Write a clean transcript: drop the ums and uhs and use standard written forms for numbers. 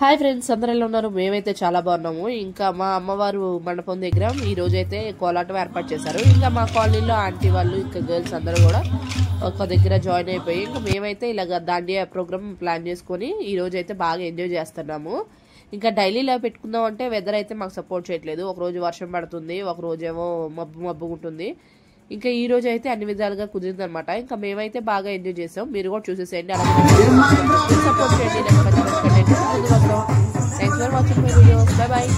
Hi friends, అందరూ ఎలా ఉన్నారు? మేమైతే చాలా బాగున్నాము. ఇంకా మా అమ్మవారు మండపం దగ్గర ఈ రోజు అయితే కోలాటం ఏర్పాటు చేశారు. ఇంకా మా కాలనీలో ఆంటీ వాళ్ళు ఇంకా గర్ల్స్ అందరూ కూడా ఒక దగ్గర జాయిన్ అయిపోయి ఇంకా మేమైతే ఇలాగ దాండియా ప్రోగ్రామ్ ప్లాన్ చేసుకొని ఈ రోజు అయితే బాగా ఎంజాయ్ చేస్తున్నాము. ఇంకా డైలీ ఇలా పెట్టుకుందాం అంటే వెదర్ అయితే మాకు సపోర్ట్ చేయట్లేదు. ఒక రోజు వర్షం పడుతుంది, ఒక రోజు ఏమో మబ్బు ఉంటుంది. ఇంకా ఈ రోజు అయితే అన్ని విధాలుగా కుదిరింది అనమాట. ఇంకా మేమైతే బాగా ఎంజాయ్ చేసాం. మీరు కూడా చూసేసేయండి, అలాగే సపోర్ట్ చేయండి. Thanks for watching my videos. Bye bye.